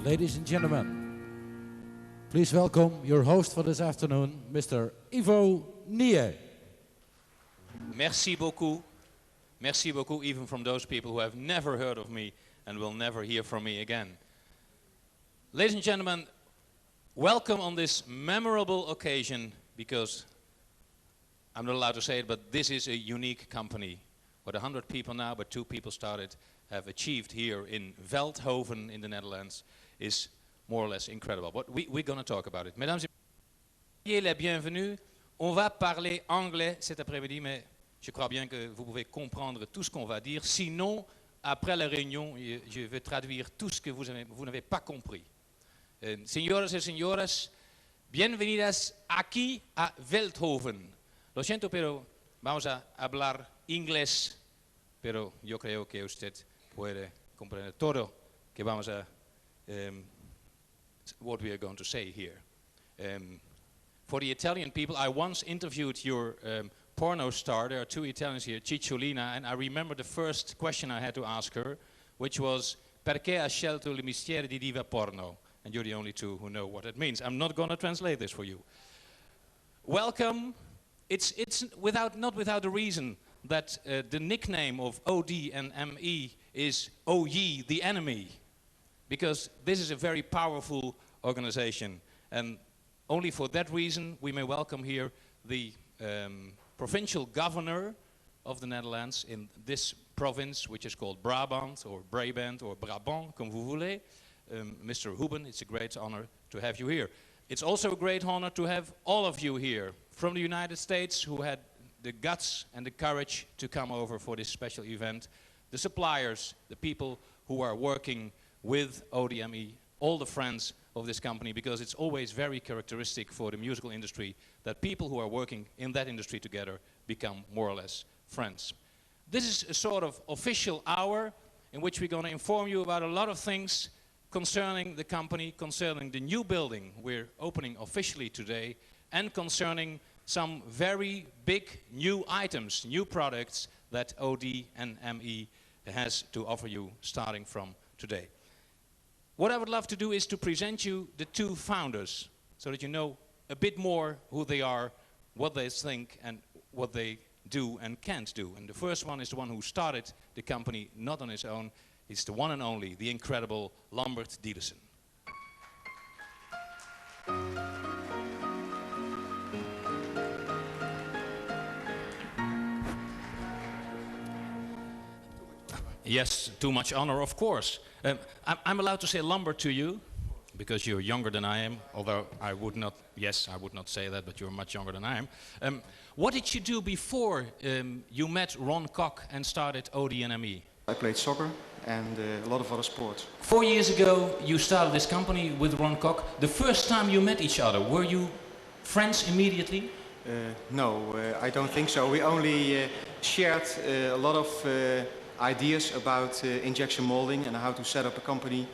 Ladies and gentlemen, please welcome your host for this afternoon, Mr. Ivo Niehe. Merci beaucoup. Merci beaucoup, even from those people who have never heard of me and will never hear from me again. Ladies and gentlemen, welcome on this memorable occasion, because I'm not allowed to say it, but this is a unique company. What 100 people now, but 2 people started, have achieved here in Veldhoven in the Netherlands is more or less incredible. But we're going to talk about it. Mesdames et messieurs, la bienvenue. On va parler anglais cet après-midi, mais je crois bien que vous pouvez comprendre tout ce qu'on va dire. Sinon, après la réunion, je vais traduire tout ce que vous n'avez pas compris. Señoras y señoras, bienvenidas aquí a Veldhoven. Lo siento, pero vamos a hablar inglés, pero yo creo que usted puede comprender todo que vamos a what we are going to say here. For the Italian people, I once interviewed your porno star. There are 2 Italians here, Cicciolina, and I remember the first question I had to ask her, which was, perché ha scelto il mestiere di diva porno? And you're the only 2 who know what it means. I'm not going to translate this for you. Welcome. It's not without a reason that the nickname of OD&ME is O Ye, the enemy, because this is a very powerful organization, and only for that reason we may welcome here the provincial governor of the Netherlands in this province, which is called Brabant or Brabant or Brabant, comme vous voulez. Mr. Huben, it's a great honor to have you here. It's also a great honor to have all of you here from the United States who had the guts and the courage to come over for this special event. The suppliers, the people who are working with ODME, all the friends of this company, because it's always very characteristic for the musical industry that people who are working in that industry together become more or less friends. This is a sort of official hour in which we're going to inform you about a lot of things concerning the company, concerning the new building we're opening officially today, and concerning some very big new items, new products that OD&ME has to offer you starting from today. What I would love to do is to present you the 2 founders, so that you know a bit more who they are, what they think, and what they do and can't do. And the first one is the one who started the company not on his own. It's the one and only, the incredible Lambert Dielessen. Yes, too much honor, of course. I'm allowed to say Lambert to you, because you're younger than I am, although I would not say that, but you're much younger than I am. What did you do before you met Ron Kok and started OD&ME? I played soccer and a lot of other sports. 4 years ago, you started this company with Ron Kok. The first time you met each other, were you friends immediately? No, I don't think so. We only shared a lot of ideas about injection molding and how to set up a company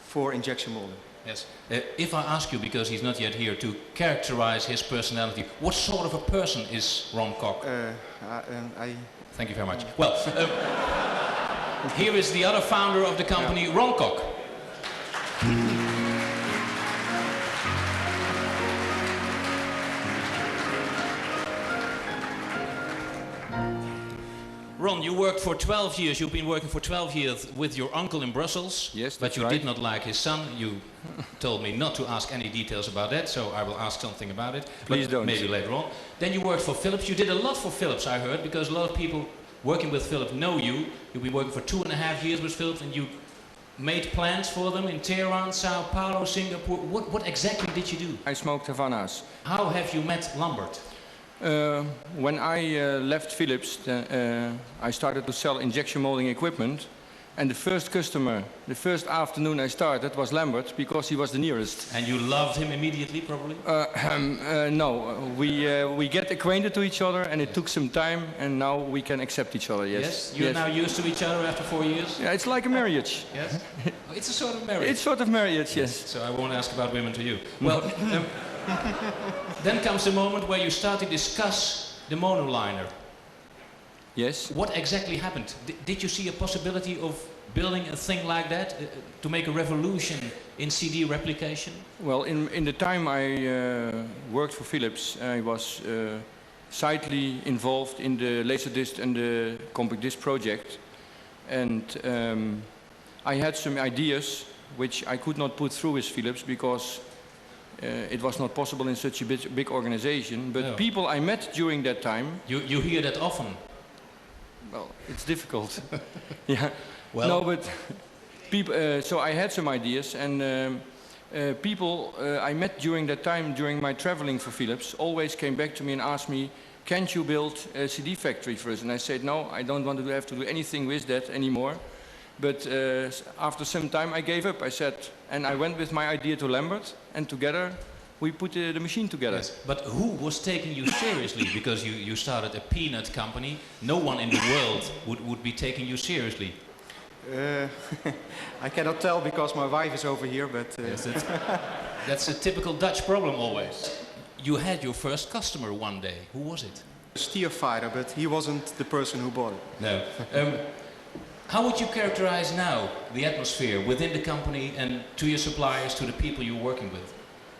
for injection molding. Yes. If I ask you, because he's not yet here, to characterize his personality, what sort of a person is Ron Kok? Thank you very much. Well, here is the other founder of the company, Ron Kok. Ron, you worked for 12 years. You've been working for 12 years with your uncle in Brussels. Yes, but you right. did not like his son. You told me not to ask any details about that, so I will ask something about it. Please don't. Maybe later on. Then you worked for Philips. You did a lot for Philips, I heard, because a lot of people working with Philips know you. You've been working for 2.5 years with Philips, and you made plans for them in Tehran, Sao Paulo, Singapore. What exactly did you do? I smoked Havanas. How have you met Lambert? When I left Philips, I started to sell injection molding equipment, and the first customer, the first afternoon I started, was Lambert, because he was the nearest. And you loved him immediately, probably? No, we get acquainted to each other, and it took some time, and now we can accept each other. Yes. Yes. You're now used to each other after 4 years. Yeah, it's like a marriage. Yes. It's a sort of marriage. It's sort of marriage, yes. So I won't ask about women to you. Well. Then comes the moment where you start to discuss the monoliner. Yes. What exactly happened? Did you see a possibility of building a thing like that to make a revolution in CD replication? Well, in the time I worked for Philips, I was sidely involved in the Laserdisc and the compact disc project, and I had some ideas which I could not put through with Philips because it was not possible in such a big organization. But No. people I met during that time... You hear that often. Well, it's difficult. Yeah. Well, no, but people. So I had some ideas, and people I met during that time, during my traveling for Philips, always came back to me and asked me, "Can't you build a CD factory for us?" And I said, "No, I don't want to have to do anything with that anymore." But after some time, I gave up. I said, and I went with my idea to Lambert, and together we put the machine together. yes. But who was taking you seriously? Because you started a peanut company. No one in the world would be taking you seriously. I cannot tell because my wife is over here, but Yes, that's a typical Dutch problem always. You had your first customer one day. Who was it? a steer fighter, but he wasn't the person who bought it. No. How would you characterize now the atmosphere within the company and to your suppliers, to the people you're working with?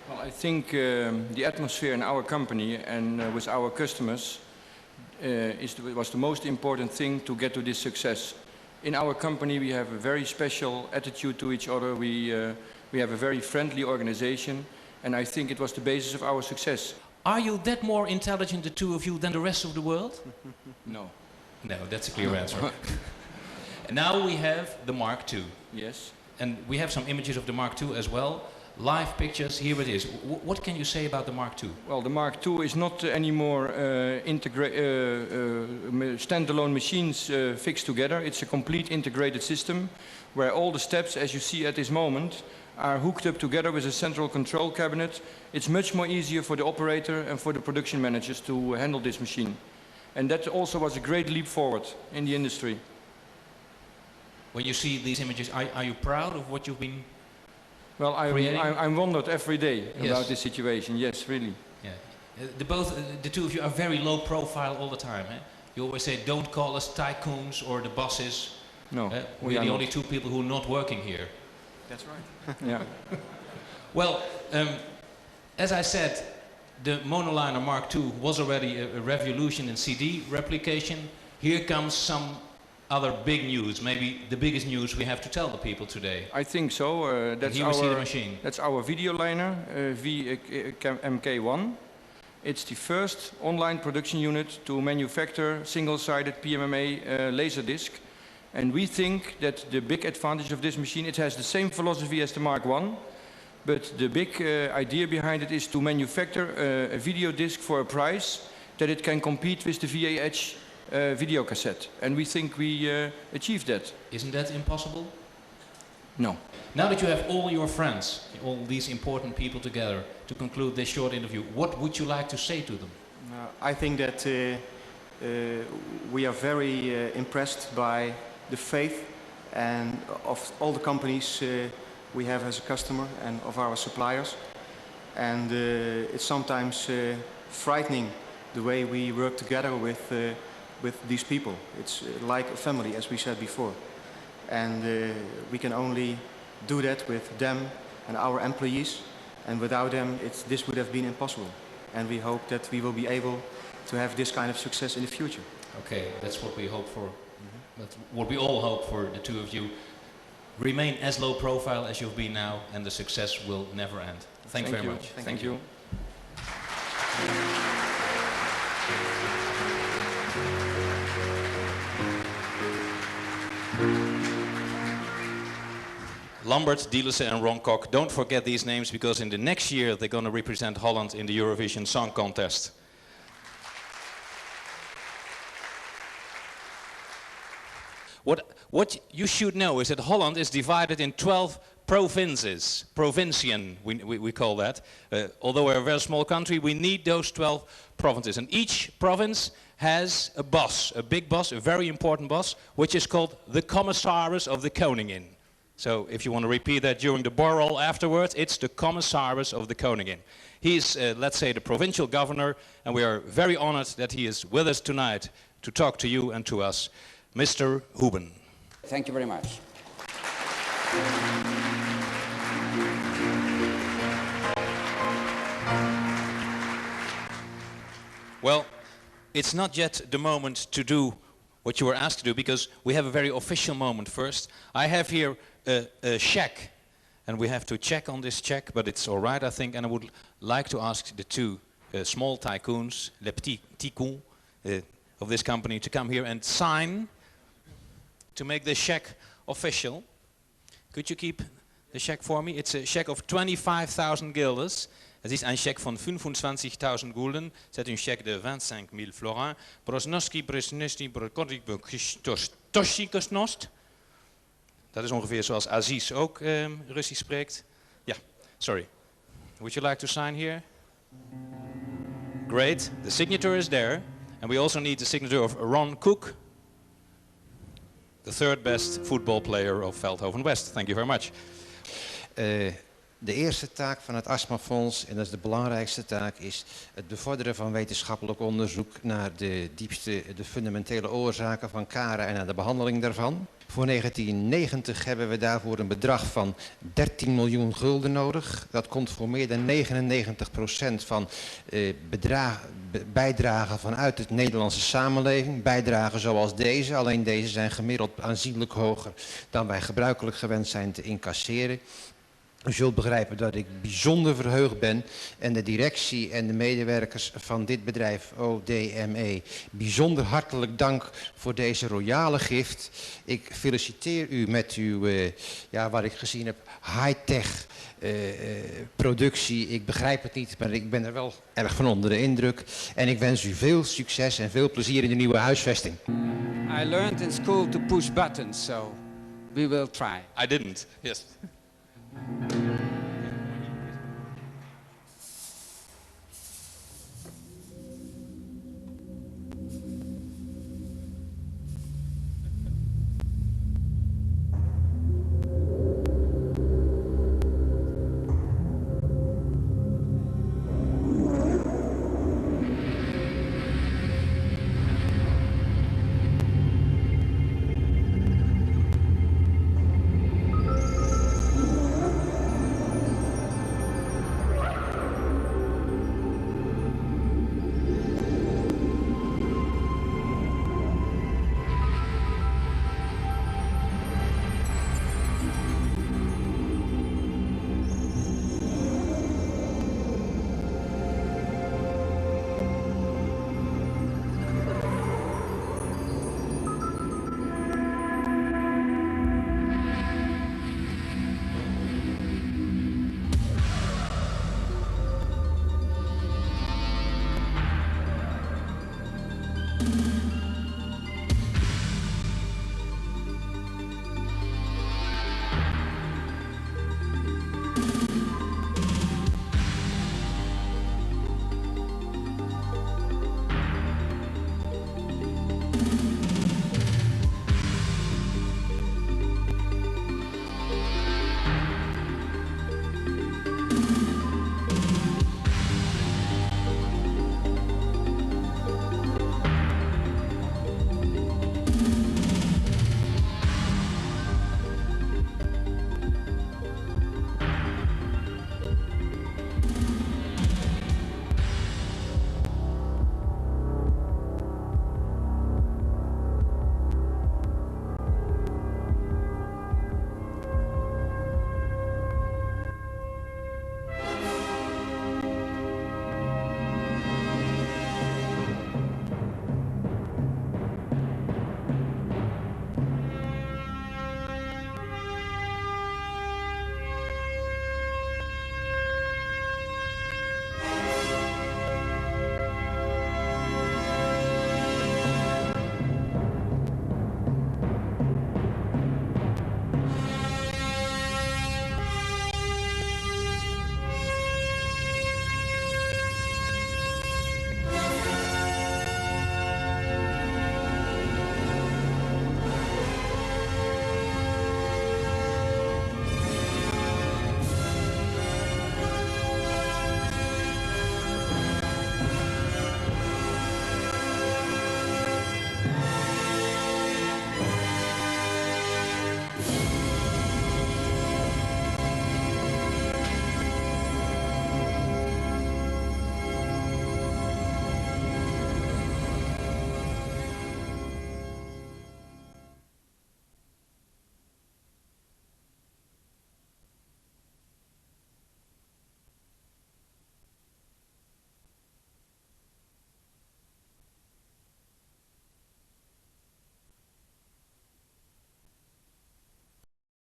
Well, I think the atmosphere in our company and with our customers was the most important thing to get to this success. In our company, we have a very special attitude to each other. We have a very friendly organization, and I think it was the basis of our success. Are you that more intelligent, the two of you, than the rest of the world? No. No, that's a clear answer. And now we have the Mark II. Yes. And we have some images of the Mark II as well. Live pictures, here it is. What can you say about the Mark II? Well, the Mark II is not anymore standalone machines fixed together. It's a complete integrated system where all the steps, as you see at this moment, are hooked up together with a central control cabinet. It's much more easier for the operator and for the production managers to handle this machine. And that also was a great leap forward in the industry. When you see these images, are you proud of what you've been? Well, I'm wondered every day Yes. about this situation. Yes, really. Yeah. The two of you are very low profile all the time. Eh? You always say, don't call us tycoons or the bosses. No, We're the only two people who are not working here. That's right. Yeah. Well, as I said, the monoliner Mark II was already a revolution in CD replication. Here comes some other big news, maybe the biggest news we have to tell the people today. I think so. That's Here we see the machine. That's our video liner, VMK1. It's the first online production unit to manufacture single-sided PMMA laserdisc. And we think that the big advantage of this machine, it has the same philosophy as the Mark I, but the big idea behind it is to manufacture a video disc for a price that it can compete with the VAH video cassette. And we think we achieved that. Isn't that impossible? No. Now that you have all your friends, all these important people together, to conclude this short interview, what would you like to say to them? I think that we are very impressed by the faith and of all the companies we have as a customer and of our suppliers. And it's sometimes frightening the way we work together with these people. It's like a family, as we said before. And we can only do that with them and our employees. And without them, this would have been impossible. And we hope that we will be able to have this kind of success in the future. Okay, that's what we hope for. That's what we all hope for, the two of you. Remain as low profile as you've been now, and the success will never end. Thank you very much. Thank you. Lambert Dielessen and Ron Kok. Don't forget these names, because in the next year they're going to represent Holland in the Eurovision Song Contest. What you should know is that Holland is divided in 12 provinces. Provinciën, we call that. Although we're a very small country, we need those 12 provinces. And each province has a boss, a big boss, a very important boss, which is called the Commissaris of the Koningin. So if you want to repeat that during the borrel afterwards, it's the Commissaris of the Koningin. He's, let's say, the provincial governor, and we are very honored that he is with us tonight to talk to you and to us, Mr. Huben. Thank you very much. Well, it's not yet the moment to do what you were asked to do, because we have a very official moment first. I have here a check, and we have to check on this check, but it's all right, I think, and I would like to ask the two small tycoons, les petits tycoons of this company, to come here and sign to make this check official. Could you keep the check for me? It's a check of 25,000 guilders. Het is een check van 25.000 gulden. C'est un chèque de 25.000 florins. Brosnoski, Bresnesti, Brokotoshikosnost. Dat is ongeveer zoals Aziz ook Russisch spreekt. Ja, sorry. Would you like to sign here? Great. The signature is there. And we also need the signature of Ron Cook, the third best football player of Veldhoven West. Thank you very much. De eerste taak van het astmafonds, en dat is de belangrijkste taak, is het bevorderen van wetenschappelijk onderzoek naar de fundamentele oorzaken van karen en naar de behandeling daarvan. Voor 1990 hebben we daarvoor een bedrag van 13 miljoen gulden nodig. Dat komt voor meer dan 99% van bijdragen vanuit het Nederlandse samenleving. Bijdragen zoals deze, alleen deze zijn gemiddeld aanzienlijk hoger dan wij gebruikelijk gewend zijn te incasseren. U zult begrijpen dat ik bijzonder verheugd ben en de directie en de medewerkers van dit bedrijf ODME bijzonder hartelijk dank voor deze royale gift. Ik feliciteer u met uw, wat ik gezien heb, high-tech productie. Ik begrijp het niet, maar ik ben er wel erg van onder de indruk. En ik wens u veel succes en veel plezier in de nieuwe huisvesting. I learned in school to push buttons, so we will try. I didn't. Yes.